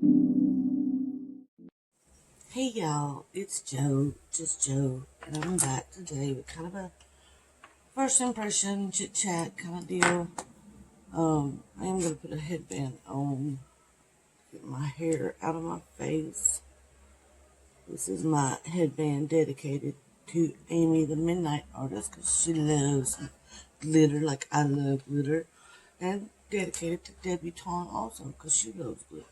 Hey y'all, it's Joe, just Joe, and I'm back today with kind of a first impression chit chat kind of deal. I am going to put a headband on, get my hair out of my face. This is my headband dedicated to Amy the Midnight Artist because she loves glitter like I love glitter, and dedicated to Debutante also because she loves glitter.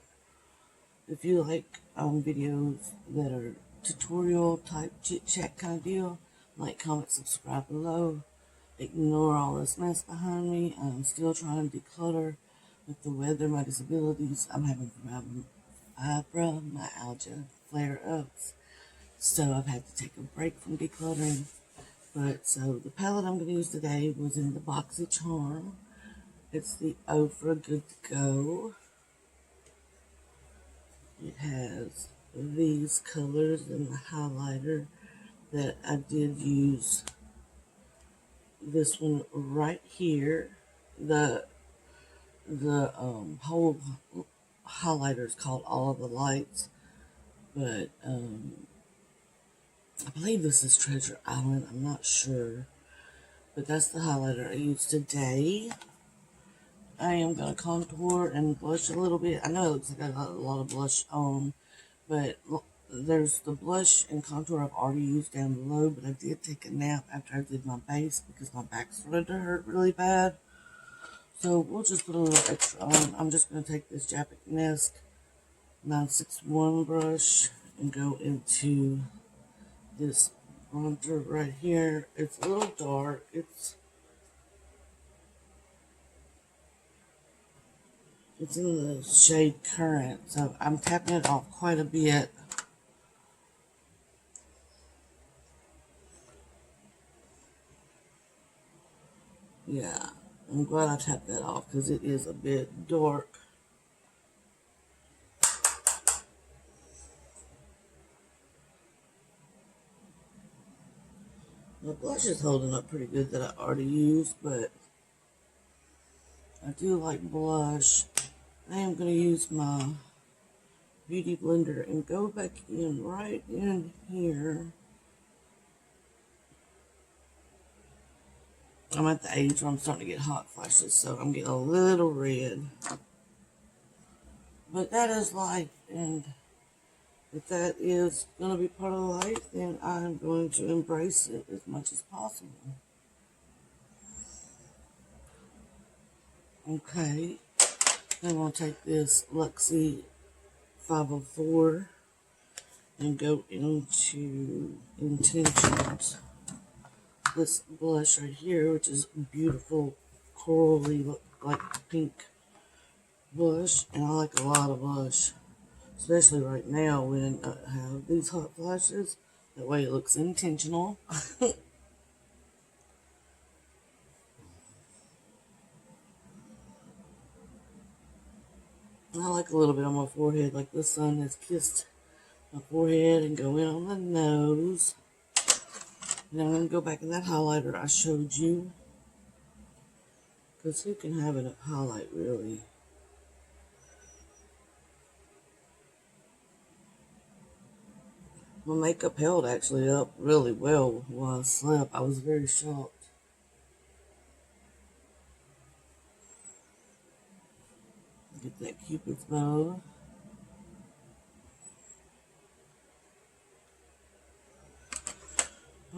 If you like videos that are tutorial type chit chat kind of deal, like, comment, subscribe below. Ignore all this mess behind me. I'm still trying to declutter with the weather, my disabilities. I'm having fibromyalgia flare-ups, so I've had to take a break from decluttering. But so the palette I'm going to use today was in the Boxy Charm. It's the Ofra Good to Go. It has these colors and the highlighter that I did use. This one right here, the whole highlighter is called All of the Lights, but I believe this is Treasure Island. I'm not sure, but that's the highlighter I used today. I am going to contour and blush a little bit. I know it looks like I got a lot of blush on, but there's the blush and contour I've already used down below, but I did take a nap after I did my base because my back started to hurt really bad. So we'll just put a little extra on. I'm just going to take this Japanese 961 brush and go into this bronzer right here. It's a little dark. It's in the shade Current, so I'm tapping it off quite a bit. Yeah, I'm glad I tapped that off because it is a bit dark. The blush is holding up pretty good that I already used, but I do like blush. I am going to use my Beauty Blender and go back in right in here. I'm at the age where I'm starting to get hot flashes, so I'm getting a little red. But that is life, and if that is going to be part of life, then I'm going to embrace it as much as possible. Okay, then we'll take this Luxie 504 and go into Intentions. This blush right here, which is beautiful corally, like pink blush, and I like a lot of blush, especially right now when I have these hot flashes. That way it looks intentional. I like a little bit on my forehead, like the sun has kissed my forehead, and go in on the nose. And I'm going to go back in that highlighter I showed you, because who can have a highlight really? My makeup held actually up really well while I slept. I was very shocked. Get that Cupid's bow.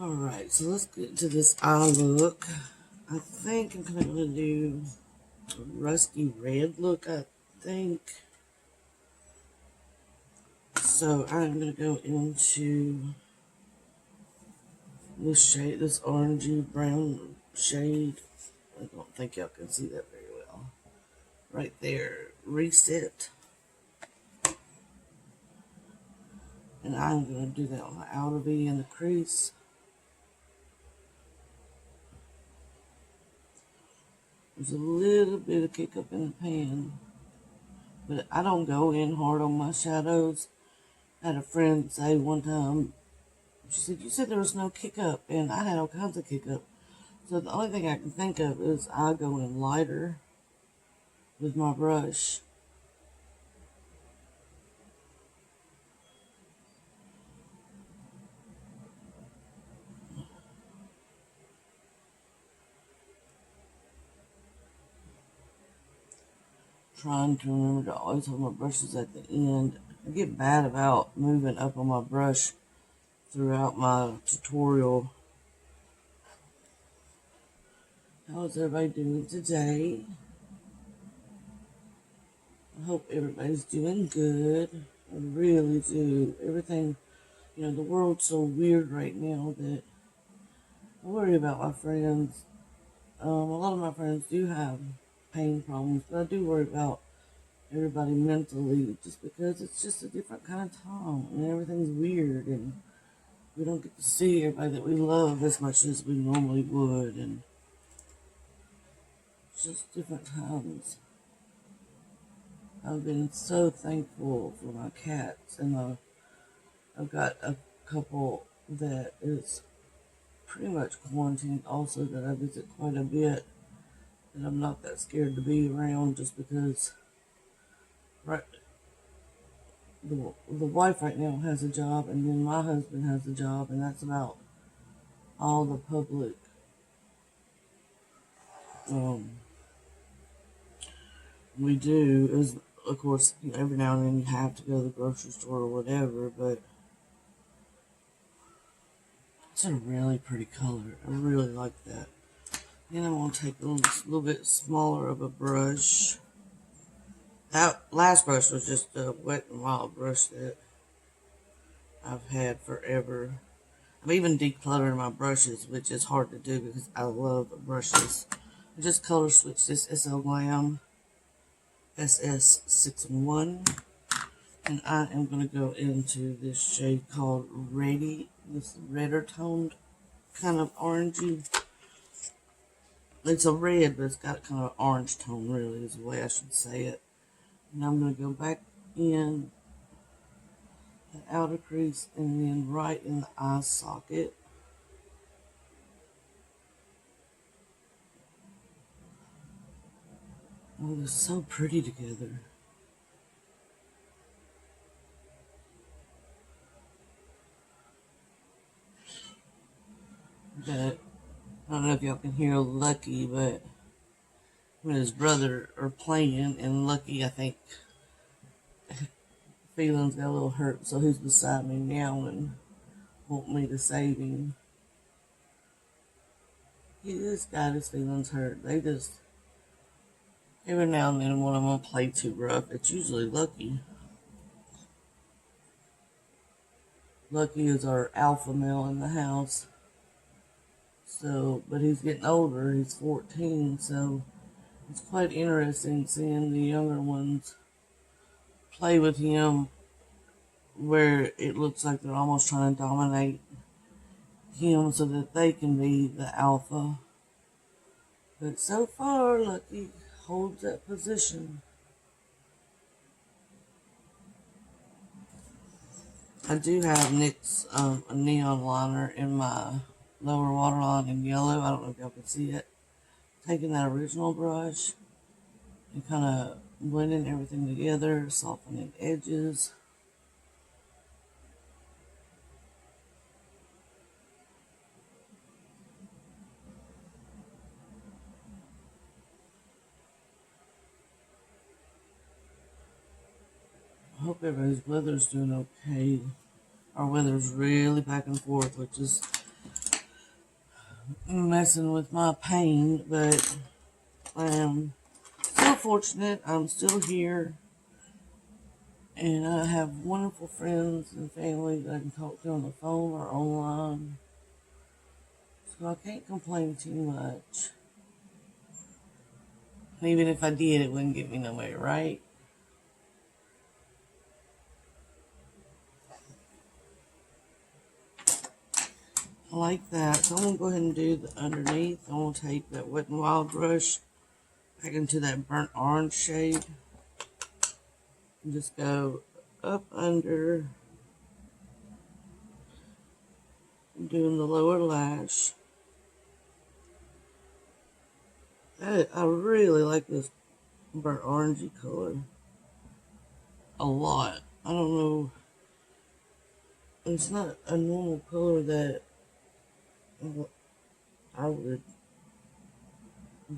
Alright, so let's get to this eye look. I think I'm going to do a rusty red look, I think. So I'm going to go into this shade, this orangey brown shade. I don't think y'all can see that very well. Right there, Reset. And I'm going to do that on the outer V and the crease. There's a little bit of kick up in the pan, but I don't go in hard on my shadows. I had a friend say one time, she said, you said there was no kick up, and I had all kinds of kick up. So the only thing I can think of is I go in lighter with my brush. trying to remember to always hold my brushes at the end. I get bad about moving up on my brush throughout my tutorial. How's everybody doing today? I hope everybody's doing good. I really do. Everything, the world's so weird right now that I worry about my friends. A lot of my friends do have pain problems, but I do worry about everybody mentally just because it's just a different kind of time and everything's weird and we don't get to see everybody that we love as much as we normally would, and it's just different times. I've been so thankful for my cats, and I've got a couple that is pretty much quarantined also that I visit quite a bit, and I'm not that scared to be around just because right, the wife right now has a job, and then my husband has a job, and that's about all the public we do. Is, of course, every now and then you have to go to the grocery store or whatever, but it's a really pretty color. I really like that. Then I'm going to take a little bit smaller of a brush. That last brush was just a Wet n Wild brush that I've had forever. I'm even decluttering my brushes, which is hard to do because I love brushes. I just color switched this SL Glam SS61, and I am going to go into this shade called Ready, this redder toned kind of orangey. It's a red, but it's got kind of an orange tone, really, is the way I should say it. And I'm going to go back in the outer crease and then right in the eye socket. Oh, they're so pretty together. But I don't know if y'all can hear Lucky, but him and his brother are playing, and Lucky, I think, feelings got a little hurt, so he's beside me now and want me to save him. He just got his feelings hurt. They just, every now and then, one of them play too rough. It's usually Lucky. Lucky is our alpha male in the house. So, but he's getting older. He's 14, so it's quite interesting seeing the younger ones play with him where it looks like they're almost trying to dominate him so that they can be the alpha. But so far, Lucky holds that position. I do have NYX a neon liner in my lower waterline in yellow. I don't know if y'all can see it. Taking that original brush and kind of blending everything together, softening edges. I hope everybody's weather's doing okay. Our weather's really back and forth, which is messing with my pain, but I am still fortunate. I'm still here, and I have wonderful friends and family that I can talk to on the phone or online, so I can't complain too much. And even if I did, it wouldn't get me nowhere, right? I like that. So I'm going to go ahead and do the underneath. I'm going to take that Wet n Wild brush back into that burnt orange shade and just go up under, doing the lower lash. I really like this burnt orangey color a lot. I don't know. It's not a normal color that I would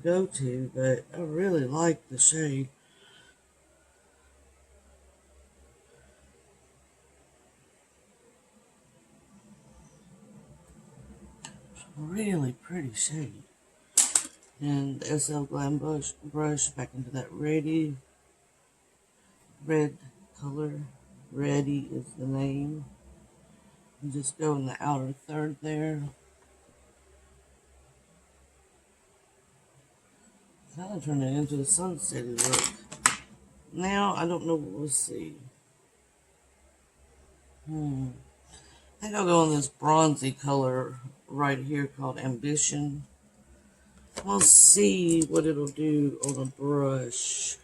go to, but I really like the shade. really pretty shade. And the SL Glam brush back into that red color. Ready is the name. And just go in the outer third there. Kind of turn it into a sunsetty look. Now, I don't know what we'll see. I think I'll go on this bronzy color right here called Ambition. We'll see what it'll do on a brush.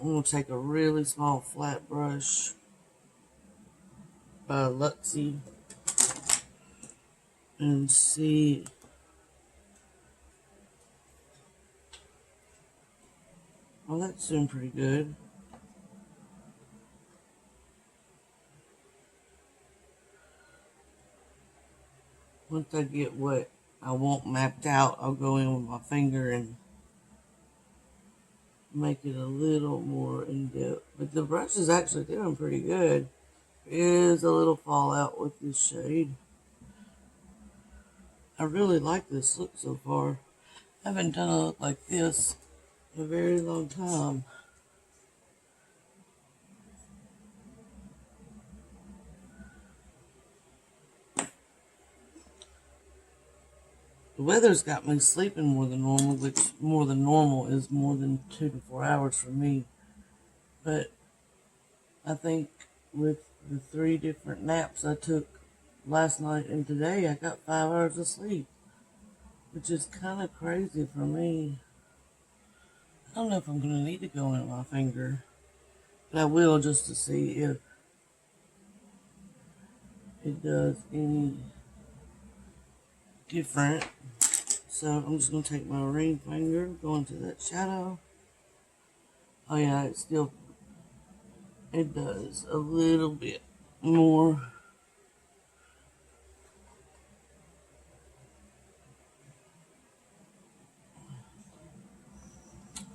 I'm going to take a really small flat brush by Luxie and see. Well, that's doing pretty good. Once I get what I want mapped out, I'll go in with my finger and make it a little more in depth. But the brush is actually doing pretty good. There is a little fallout with this shade. I really like this look so far. I haven't done a look like this in a very long time. The weather's got me sleeping more than normal, which more than normal is more than 2 to 4 hours for me. But I think with the 3 different naps I took last night and today, I got 5 hours of sleep, which is kind of crazy for me. I don't know if I'm going to need to go in with my finger, but I will just to see if it does any different. So I'm just going to take my ring finger, go into that shadow. Oh yeah, it does a little bit more.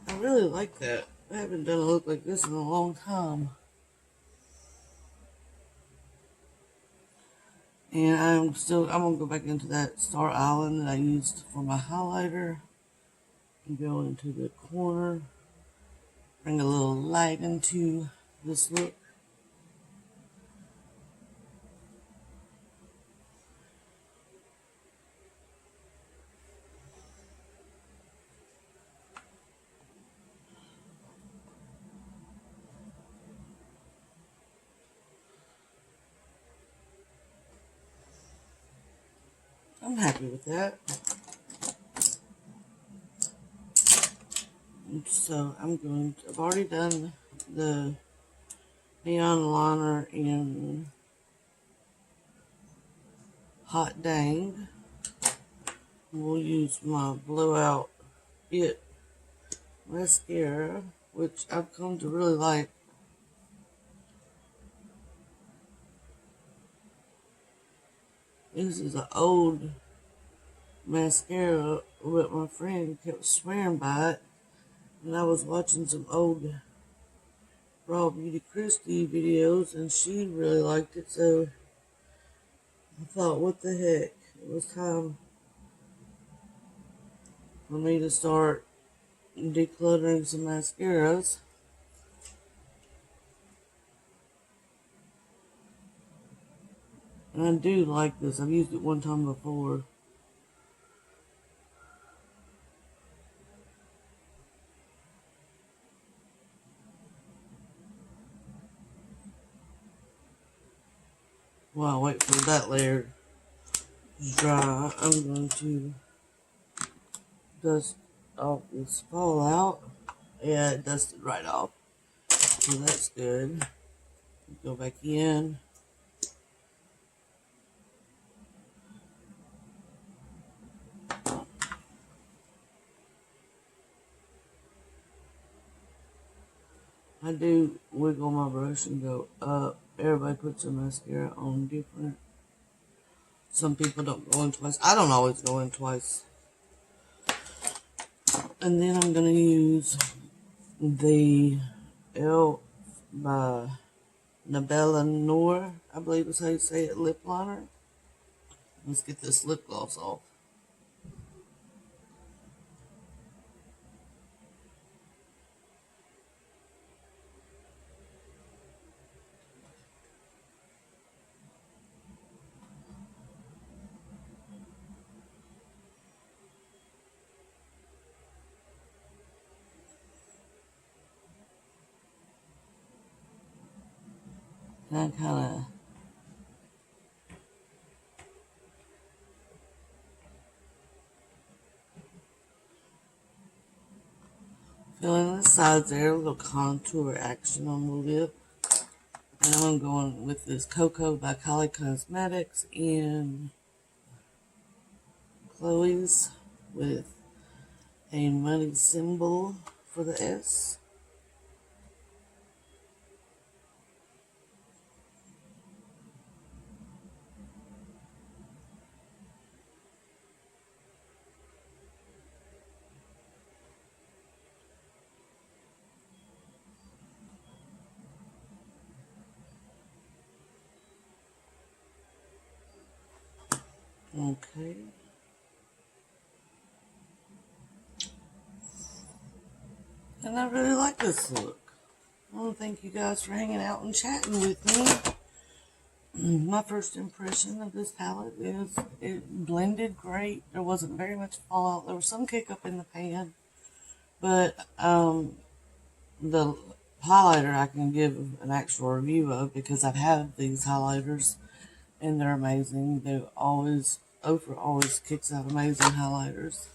I really like that. I haven't done a look like this in a long time. And I'm going to go back into that Star Island that I used for my highlighter. And go into the corner. Bring a little light into this look. I'm happy with that. So I've already done the neon liner in Hot Dang. We'll use my Blowout It mascara, which I've come to really like. This is an old mascara, but my friend kept swearing by it. And I was watching some old Raw Beauty Christie videos, and she really liked it, so I thought, what the heck? It was time for me to start decluttering some mascaras. And I do like this. I've used it one time before. While I wait for that layer to dry, I'm going to dust off this fallout. Yeah, it dusted right off. So that's good. Go back in. I do wiggle my brush and go up. Everybody puts their mascara on different. Some people don't go in twice. I don't always go in twice. And then I'm going to use the E.l.f. by Nabela Noor, I believe is how you say it, lip liner. Let's get this lip gloss off. And I kind of filling the sides there, a little contour action on the lip. And I'm going with this Koko by Kylie Cosmetics in Chloe's with a money symbol for the S. Okay. And I really like this look. I want to thank you guys for hanging out and chatting with me. My first impression of this palette is it blended great. There wasn't very much fallout. There was some kick up in the pan. But the highlighter I can give an actual review of because I've had these highlighters and they're amazing. Ofra always kicks out amazing highlighters.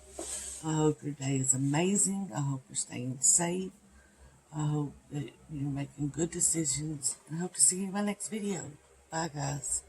I hope your day is amazing. I hope you're staying safe. I hope that you're making good decisions. And I hope to see you in my next video. Bye, guys.